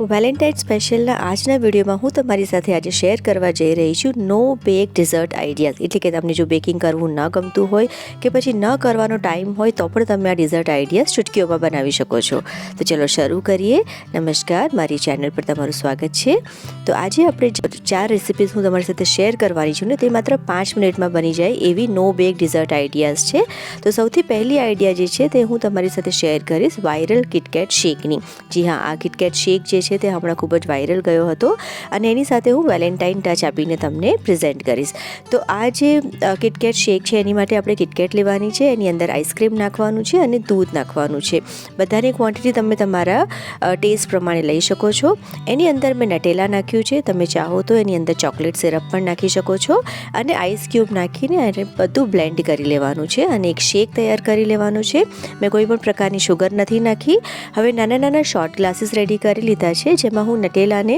Valentine સ્પેશિયલના આજના વિડીયોમાં હું તમારી સાથે આજે શેર કરવા જઈ રહી છું નો બેક ડિઝર્ટ આઈડિયાઝ. એટલે કે તમને જો બેકિંગ કરવું ન ગમતું હોય કે પછી ન કરવાનો ટાઈમ હોય તો પણ તમે આ ડિઝર્ટ આઈડિયાઝ ચૂટકીઓમાં બનાવી શકો છો. તો ચલો શરૂ કરીએ. નમસ્કાર, મારી ચેનલ પર તમારું સ્વાગત છે. તો આજે આપણે 4 રેસિપીઝ હું તમારી સાથે શેર કરવાની છું ને તે માત્ર 5 મિનિટમાં બની જાય એવી નો બેક ડિઝર્ટ આઈડિયાઝ છે. તો સૌથી પહેલી આઈડિયા જે છે તે હું તમારી સાથે શેર કરીશ વાયરલ કિટકેટ શેકની. જી હા, આ કિટકેટ શેક જે છે તે હમણાં ખૂબ જ વાયરલ ગયો હતો અને એની સાથે હું વેલેન્ટાઇન ટચ આપીને તમને પ્રેઝન્ટ કરીશ. તો આ જે કિટકેટ શેક છે એની માટે આપણે કિટકેટ લેવાની છે, એની અંદર આઈસ્ક્રીમ નાખવાનું છે અને દૂધ નાખવાનું છે. બધાની ક્વોન્ટિટી તમે તમારા ટેસ્ટ પ્રમાણે લઈ શકો છો. એની અંદર મેં નટેલા નાખ્યું છે, તમે ચાહો તો એની અંદર ચોકલેટ સિરપ પણ નાખી શકો છો અને આઈસ ક્યુબ નાખીને એને બધું બ્લેન્ડ કરી લેવાનું છે અને એક શેક તૈયાર કરી લેવાનું છે. મેં કોઈ પણ પ્રકારની શુગર નથી નાખી. હવે નાના નાના શોર્ટ ગ્લાસીસ રેડી કરી લીધા છે, જેમાં હું નટેલાને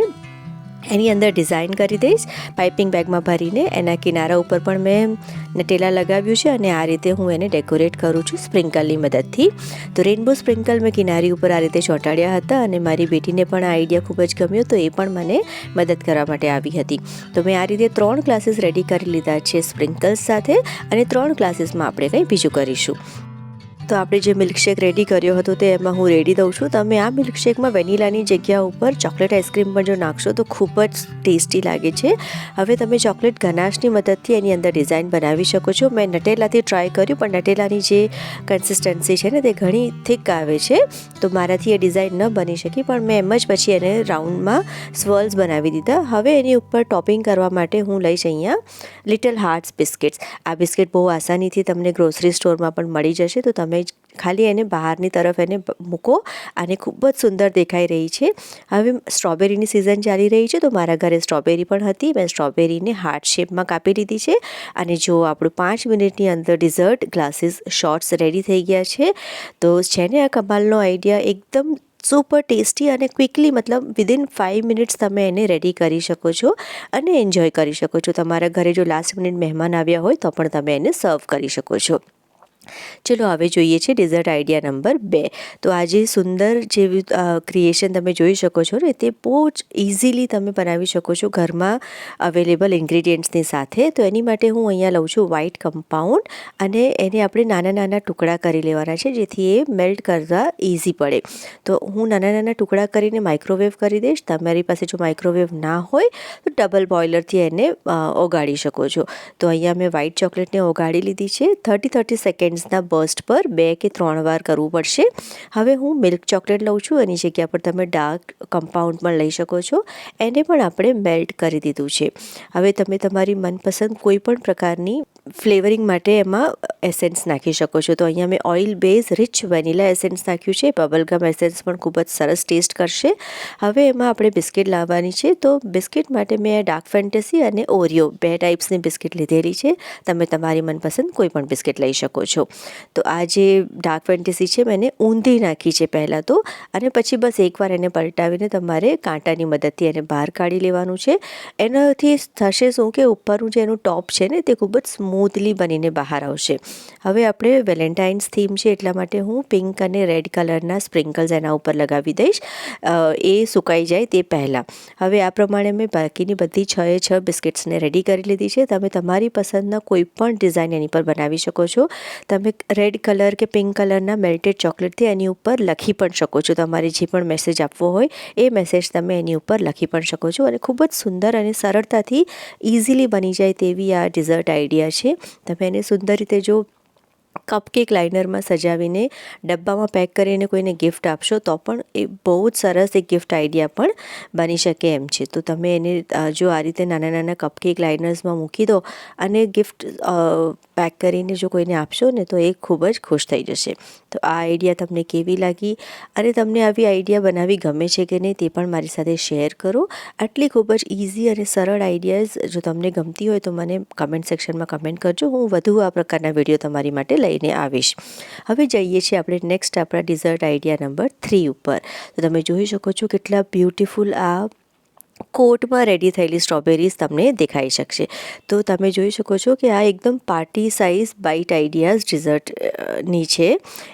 એની અંદર ડિઝાઇન કરી દઈશ પાઇપિંગ બેગમાં ભરીને. એના કિનારા ઉપર પણ મેં નટેલા લગાવ્યું છે અને આ રીતે હું એને ડેકોરેટ કરું છું સ્પ્રિંકલની મદદથી. તો રેઇનબો સ્પ્રિંકલ મેં કિનારી ઉપર આ રીતે ચોંટાડ્યા હતા અને મારી બેટીને પણ આ આઈડિયા ખૂબ જ ગમ્યો, તો એ પણ મને મદદ કરવા માટે આવી હતી. તો મેં આ રીતે 3 ગ્લાસીસ રેડી કરી લીધા છે સ્પ્રિંકલ્સ સાથે અને 3 ગ્લાસીસમાં આપણે કંઈ બીજું કરીશું. તો આપણે જે મિલ્કશેક રેડી કર્યો હતો તે એમાં હું રેડી દઉં છું. તમે આ મિલ્કશેકમાં વેનીલાની જગ્યા ઉપર ચોકલેટ આઈસ્ક્રીમ પણ જો નાખશો તો ખૂબ જ ટેસ્ટી લાગે છે. હવે તમે ચોકલેટ ગનાશની મદદથી એની અંદર ડિઝાઇન બનાવી શકો છો. મેં નટેલાથી ટ્રાય કર્યું પણ નટેલાની જે કન્સિસ્ટન્સી છે ને તે ઘણી થીક આવે છે, તો મારાથી એ ડિઝાઇન ન બની શકી. પણ મેં એમ જ પછી એને રાઉન્ડમાં સ્વર્લ્સ બનાવી દીધા. હવે એની ઉપર ટોપિંગ કરવા માટે હું લઈશ અહીંયા લિટલ હાર્ટ્સ બિસ્કિટ્સ. આ બિસ્કિટ બહુ આસાનીથી તમને ગ્રોસરી સ્ટોરમાં પણ મળી જશે, તો તમે ખાલી એને બહારની તરફ એને મૂકો અને ખૂબ જ સુંદર દેખાઈ રહી છે. હવે સ્ટ્રોબેરીની સિઝન ચાલી રહી છે, તો મારા ઘરે સ્ટ્રોબેરી પણ હતી. મેં સ્ટ્રોબેરીને હાર્ટ શેપમાં કાપી લીધી છે અને જો આપણું 5 મિનિટની અંદર ડિઝર્ટ ગ્લાસીસ શોર્ટ્સ રેડી થઈ ગયા છે. તો છે ને આ કમાલનો આઈડિયા એકદમ સુપર ટેસ્ટી અને ક્વિકલી, મતલબ વિધિન 5 મિનિટ્સ તમે એને રેડી કરી શકો છો અને એન્જોય કરી શકો છો. તમારા ઘરે જો લાસ્ટ મિનિટ મહેમાન આવ્યા હોય તો પણ તમે એને સર્વ કરી શકો છો. ચલો હવે જોઈએ છે ડિઝર્ટ આઈડિયા નંબર 2. તો આજે સુંદર જેવી ક્રિએશન તમે જોઈ શકો છો ને, તે બહુ જ ઇઝીલી તમે બનાવી શકો છો ઘરમાં અવેલેબલ ઇન્ગ્રીડિયન્ટ્સની સાથે. તો એની માટે હું અહીંયા લઉં છું વ્હાઇટ કમ્પાઉન્ડ અને એને આપણે નાના નાના ટુકડા કરી લેવાના છે, જેથી એ મેલ્ટ કરતા ઇઝી પડે. તો હું નાના નાના ટુકડા કરીને માઇક્રોવેવ કરી દઈશ. તમારી પાસે જો માઇક્રોવેવ ના હોય તો ડબલ બોઇલરથી એને ઓગાળી શકો છો. તો અહીંયા મેં વ્હાઇટ ચોકલેટને ઓગાળી લીધી છે. 30 સેકન્ડ્સના બર્સ્ટ પર 2 કે 3 વાર કરવું પડશે. હવે હું મિલ્ક ચોકલેટ લઉં છું, એની જગ્યા પર તમે ડાર્ક કમ્પાઉન્ડ પણ લઈ શકો છો. એને પણ આપણે મેલ્ટ કરી દીધું છે. હવે તમે તમારી મનપસંદ કોઈ પણ પ્રકારની ફ્લેવરિંગ માટે એમાં એસેન્સ નાખી શકો છો. તો અહીંયા મેં oil base rich vanilla essence નાખ્યું છે. બબલગમ એસેન્સ પણ ખૂબ જ સરસ ટેસ્ટ કરશે. હવે એમાં આપણે બિસ્કિટ લાવવાની છે. તો બિસ્કિટ માટે મેં ડાર્ક ફેન્ટસી અને ઓરિયો 2 ટાઈપ્સની બિસ્કિટ લીધેલી છે. તમે તમારી મનપસંદ કોઈ પણ બિસ્કિટ લઈ શકો છો. તો આ જે ડાર્ક ફેન્ટસી છે મેં એને ઊંધી નાખી છે પહેલાં તો, અને પછી બસ એકવાર એને પલટાવીને તમારે કાંટાની મદદથી એને બહાર કાઢી લેવાનું છે. એનાથી થશે શું કે ઉપરનું જે એનું ટોપ છે ને તે ખૂબ જ સ્મૂથલી બનીને બહાર આવશે. હવે આપણે વેલેન્ટાઇન્સ થીમ છે એટલા માટે હું પિંક અને રેડ કલરના સ્પ્રિંકલ્સ એના ઉપર લગાવી દઈશ, એ સુકાઈ જાય તે પહેલાં. હવે આ પ્રમાણે મેં બાકીની બધી 6 બિસ્કિટ્સને રેડી કરી લીધી છે. તમે તમારી પસંદના કોઈ પણ ડિઝાઇન એની પર બનાવી શકો છો. તમે રેડ કલર કે પિંક કલરના મેલ્ટેડ ચોકલેટથી એની ઉપર લખી પણ શકો છો. તમારે જે પણ મેસેજ આપવો હોય એ મેસેજ તમે એની ઉપર લખી પણ શકો છો. અને ખૂબ જ સુંદર અને સરળતાથી ઇઝીલી બની જાય તેવી આ ડિઝર્ટ આઈડિયા છે. તમે એને સુંદર રીતે જો કપકેક લાઇનરમાં સજાવીને ડબ્બામાં પેક કરીને કોઈને ગિફ્ટ આપશો તો પણ એ બહુ જ સરસ એક ગિફ્ટ આઈડિયા પણ બની શકે એમ છે. તો તમે એને જો આ રીતે નાના નાના કપકેક લાઇનર્સમાં મૂકી દો અને ગિફ્ટ પેક કરીને જો કોઈને આપશો ને તો એ ખૂબ જ ખુશ થઈ જશે. તો આ આઈડિયા તમને કેવી લાગી અને તમને આવી આઈડિયા બનાવી ગમે છે કે નહીં તે પણ મારી સાથે શેર કરો. આટલી ખૂબ જ ઇઝી અને સરળ આઈડિયાઝ જો તમને ગમતી હોય તો મને કમેન્ટ સેક્શનમાં કમેન્ટ કરજો. હું વધુ આ પ્રકારના વિડીયો તમારી માટે લઈને આવીશ. હવે જઈએ છીએ આપણે નેક્સ્ટ આપણા ડિઝર્ટ આઈડિયા નંબર 3 ઉપર. તો તમે જોઈ શકો છો કેટલા બ્યુટીફુલ આ કોટમાં રેડી થયેલી સ્ટ્રોબેરીઝ તમને દેખાઈ શકશે. તો તમે જોઈ શકો છો કે આ એકદમ પાર્ટી સાઇઝ બાઇટ આઈડિયાઝ ડિઝર્ટની છે.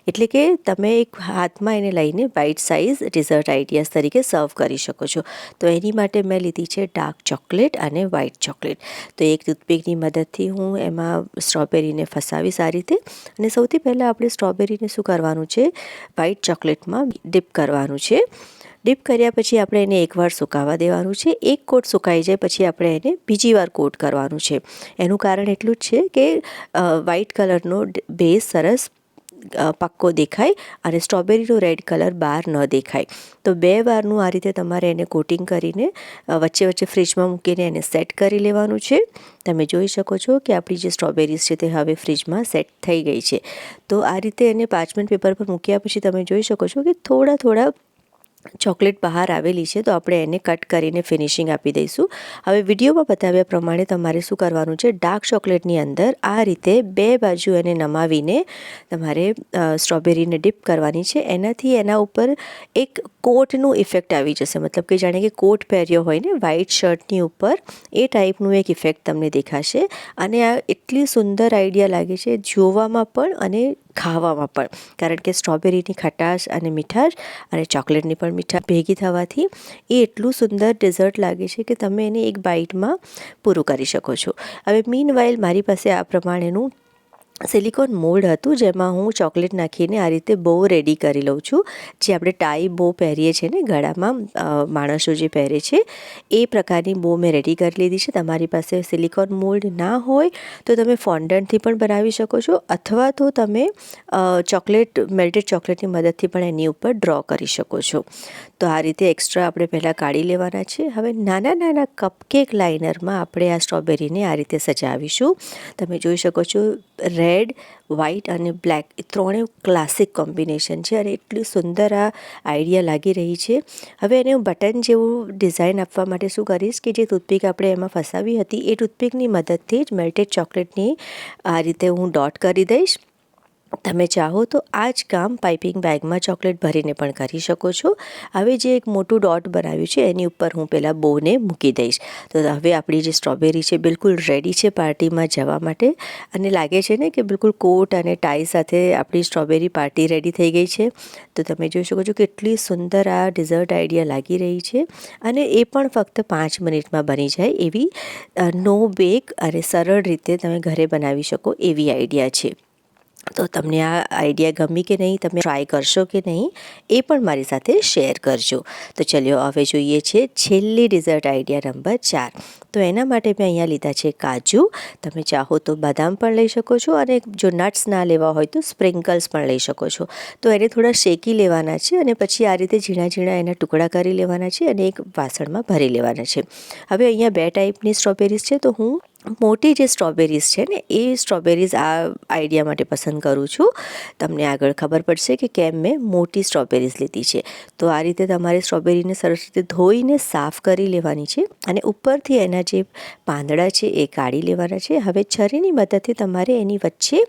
એટલે કે તમે એક હાથમાં એને લઈને બાઇટ સાઇઝ ડિઝર્ટ આઈડિયાઝ તરીકે સર્વ કરી શકો છો. તો એની માટે મેં લીધી છે ડાર્ક ચોકલેટ અને વ્હાઇટ ચોકલેટ. તો એક ટૂથપીકની મદદથી હું એમાં સ્ટ્રોબેરીને ફસાવીશ આ રીતે. અને સૌથી પહેલાં આપણે સ્ટ્રોબેરીને શું કરવાનું છે, વ્હાઇટ ચોકલેટમાં ડીપ કરવાનું છે. ડીપ કર્યા પછી આપણે એને એકવાર સુકાવા દેવાનું છે. એક કોટ સુકાઈ જાય પછી આપણે એને બીજી વાર કોટ કરવાનું છે. એનું કારણ એટલું જ છે કે વ્હાઇટ કલરનો બેઝ સરસ પાક્કો દેખાય અને સ્ટ્રોબેરીનો રેડ કલર બહાર ન દેખાય. તો 2 વારનું આ રીતે તમારે એને કોટિંગ કરીને વચ્ચે વચ્ચે ફ્રીજમાં મૂકીને એને સેટ કરી લેવાનું છે. તમે જોઈ શકો છો કે આપણી જે સ્ટ્રોબેરીઝ છે તે હવે ફ્રીજમાં સેટ થઈ ગઈ છે. તો આ રીતે એને પાર્ચમેન્ટ પેપર પર મૂક્યા પછી તમે જોઈ શકો છો કે થોડા ચોકલેટ બહાર આવેલી છે. તો આપણે એને કટ કરીને ફિનિશિંગ આપી દઈશું. હવે વિડીયોમાં બતાવ્યા પ્રમાણે તમારે શું કરવાનું છે, ડાર્ક ચોકલેટની અંદર આ રીતે 2 બાજુ એને નમાવીને તમારે સ્ટ્રોબેરીને ડીપ કરવાની છે. એનાથી એના ઉપર એક કોટનું ઇફેક્ટ આવી જશે. મતલબ કે જાણે કે કોટ પહેર્યો હોય ને વ્હાઇટ શર્ટની ઉપર, એ ટાઈપનું એક ઇફેક્ટ તમને દેખાશે. અને આ એટલી સુંદર આઈડિયા લાગે છે જોવામાં પણ અને ખાવામાં પણ. કારણ કે સ્ટ્રોબેરીની ખટાશ અને મીઠાશ અને ચોકલેટની પણ મીઠાશ ભેગી થવાથી એ એટલું સુંદર ડેઝર્ટ લાગે છે કે તમે એને એક બાઇટમાં પૂરું કરી શકો છો. હવે મીનવાઇલ મારી પાસે આ પ્રમાણેનું સિલિકોન મોલ્ડ હતું, જેમાં હું ચોકલેટ નાખીને આ રીતે બો રેડી કરી લઉં છું. જે આપણે ટાઈ બો પહેરીએ છીએ ને ગળામાં, માણસો જે પહેરે છે એ પ્રકારની બો મેં રેડી કરી લીધી છે. તમારી પાસે સિલિકોન મોલ્ડ ના હોય તો તમે ફોન્ડન્ટથી પણ બનાવી શકો છો, અથવા તો તમે મેલ્ટેડ ચોકલેટની મદદથી પણ એની ઉપર ડ્રો કરી શકો છો. તો આ રીતે એક્સ્ટ્રા આપણે પહેલાં કાઢી લેવાના છે. હવે નાના કપકેક લાઇનરમાં આપણે આ સ્ટ્રોબેરીને આ રીતે સજાવીશું. તમે જોઈ શકો છો રેડ, વ્હાઇટ અને બ્લેક એ ત્રણેય ક્લાસિક કોમ્બિનેશન છે અને એટલી સુંદર આ આઈડિયા લાગી રહી છે. હવે એને હું બટન જેવું ડિઝાઇન આપવા માટે શું કરીશ કે જે ટૂથપીક આપણે એમાં ફસાવી હતી એ ટૂથપીકની મદદથી જ મેલ્ટેડ ચોકલેટની આ રીતે હું ડોટ કરી દઈશ. તમે ચાહો તો આ જ કામ પાઇપિંગ બેગમાં ચોકલેટ ભરીને પણ કરી શકો છો. હવે જે એક મોટું ડોટ બનાવ્યું છે એની ઉપર હું પહેલાં બોને મૂકી દઈશ. તો હવે આપણી જે સ્ટ્રોબેરી છે બિલકુલ રેડી છે પાર્ટીમાં જવા માટે. અને લાગે છે ને કે બિલકુલ કોટ અને ટાઈ સાથે આપણી સ્ટ્રોબેરી પાર્ટી રેડી થઈ ગઈ છે. તો તમે જોઈ શકો છો કેટલી સુંદર આ ડિઝર્ટ આઈડિયા લાગી રહી છે. અને એ પણ ફક્ત 5 મિનિટમાં બની જાય એવી નો બેક અને સરળ રીતે તમે ઘરે બનાવી શકો એવી આઈડિયા છે. તો તમને આ આઈડિયા ગમી કે નહીં, તમે ટ્રાય કરશો કે નહીં એ પણ મારી સાથે શેર કરજો. તો ચલો હવે જોઈએ છે છેલ્લી ડિઝર્ટ આઈડિયા નંબર 4. તો એના માટે મેં અહીંયા લીધા છે કાજુ. તમે ચાહો તો બદામ પણ લઈ શકો છો અને જો નટ્સ ના લેવા હોય તો સ્પ્રિંકલ્સ પણ લઈ શકો છો. તો એને થોડા શેકી લેવાના છે અને પછી આ રીતે ઝીણા એના ટુકડા કરી લેવાના છે અને એક વાસણમાં ભરી લેવાના છે. હવે અહીંયા 2 ટાઈપની સ્ટ્રોબેરીઝ છે. તો હું મોટી જે સ્ટ્રોબેરીઝ છે ને એ સ્ટ્રોબેરીઝ આ આઈડિયા માટે પસંદ કરું છું. તમને આગળ ખબર પડશે કે કેમ મેં મોટી સ્ટ્રોબેરીઝ લીધી છે. તો આ રીતે તમારે સ્ટ્રોબેરીને સરસ રીતે ધોઈને સાફ કરી લેવાની છે અને ઉપરથી એના જે પાંદડા છે એ કાઢી લેવાના છે. હવે છરીની મદદથી તમારે એની વચ્ચે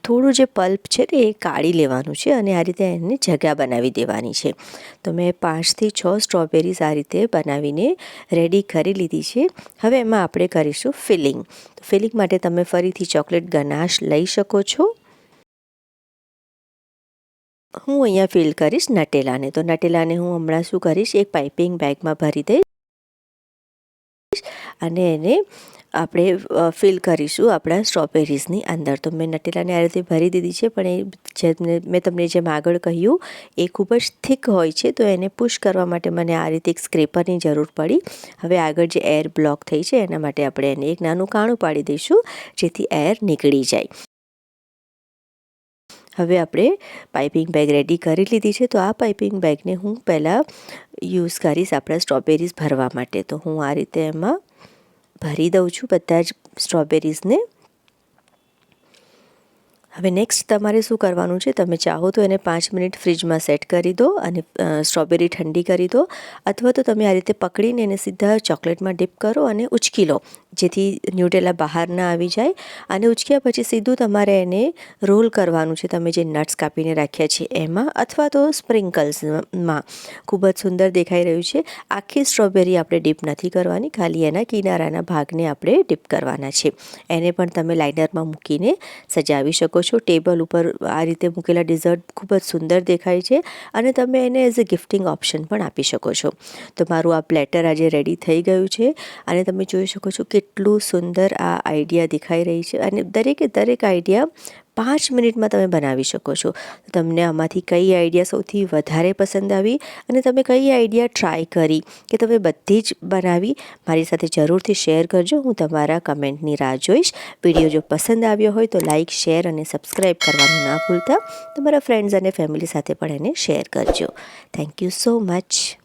થોડું જે પલ્પ છે ને એ કાઢી લેવાનું છે અને આ રીતે એને જગ્યા બનાવી દેવાની છે. તો મેં 5 થી 6 સ્ટ્રોબેરીઝ આ રીતે બનાવીને રેડી કરી લીધી છે. હવે એમાં આપણે કરીશું ફિલિંગ. ફિલિંગ માટે તમે ફરીથી ચોકલેટ ગનાશ લઈ શકો છો. હું અહીંયા ફિલ કરીશ નટેલાને. તો નટેલાને હું હમણાં શું કરીશ, એક પાઇપિંગ બેગમાં ભરી દઈશ અને એને આપણે ફિલ કરીશું આપણા સ્ટ્રોબેરીઝની અંદર. તો મેં નટેલાને આ રીતે ભરી દીધી છે, પણ મેં તમને જેમ આગળ કહ્યું એ ખૂબ જ થીક હોય છે. તો એને પુશ કરવા માટે મને આ રીતે એક સ્ક્રેપરની જરૂર પડી. હવે આગળ જે એર બ્લોક થઈ છે એના માટે આપણે એને એક નાનું કાણું પાડી દઈશું જેથી એર નીકળી જાય. હવે આપણે પાઇપિંગ બેગ રેડી કરી લીધી છે. તો આ પાઇપિંગ બેગને હું પહેલાં યુઝ કરીશ આપણા સ્ટ્રોબેરીઝ ભરવા માટે. તો હું આ રીતે એમાં ભરી દઉં છું બધા જ સ્ટ્રોબેરીઝને. હવે નેક્સ્ટ તમારે શું કરવાનું છે, તમે ચાહો તો એને 5 મિનિટ ફ્રીજમાં સેટ કરી દો અને સ્ટ્રોબેરી ઠંડી કરી દો, અથવા તો તમે આ રીતે પકડીને એને સીધા ચોકલેટમાં ડીપ કરો અને ઉચકી લો, જેથી ન્યુટેલા બહાર ના આવી જાય. અને ઉચક્યા પછી સીધું તમારે એને રોલ કરવાનું છે, તમે જે નટ્સ કાપીને રાખ્યા છે એમાં, અથવા તો સ્પ્રિંકલ્સમાં. ખૂબ જ સુંદર દેખાઈ રહ્યું છે. આખી સ્ટ્રોબેરી આપણે ડીપ નથી કરવાની, ખાલી એના કિનારાના ભાગને આપણે ડીપ કરવાના છે. એને પણ તમે લાઇનરમાં મૂકીને સજાવી શકો છો. ટેબલ ઉપર આ રીતે મૂકેલા ડિઝર્ટ ખૂબ જ સુંદર દેખાય છે અને તમે એને એઝ અ ગિફ્ટિંગ ઓપ્શન પણ આપી શકો છો. તો મારું આ પ્લેટર આજે રેડી થઈ ગયું છે અને તમે જોઈ શકો છો કેટલું સુંદર આ આઈડિયા દેખાઈ રહી છે. અને દરેકે દરેક આઈડિયા 5 મિનિટમાં તમે બનાવી શકો છો. તમને આમાંથી કઈ આઈડિયા સૌથી વધારે પસંદ આવી અને તમે કઈ આઈડિયા ટ્રાય કરી કે તમે બધી જ બનાવી, મારી સાથે જરૂરથી શેર કરજો. હું તમારા કમેન્ટની રાહ જોઈશ. વિડીયો જો પસંદ આવ્યો હોય તો લાઇક, શેર અને સબસ્ક્રાઈબ કરવાનું ના ભૂલતા. તમારા ફ્રેન્ડ્સ અને ફેમિલી સાથે પણ એને શેર કરજો. Thank you so much.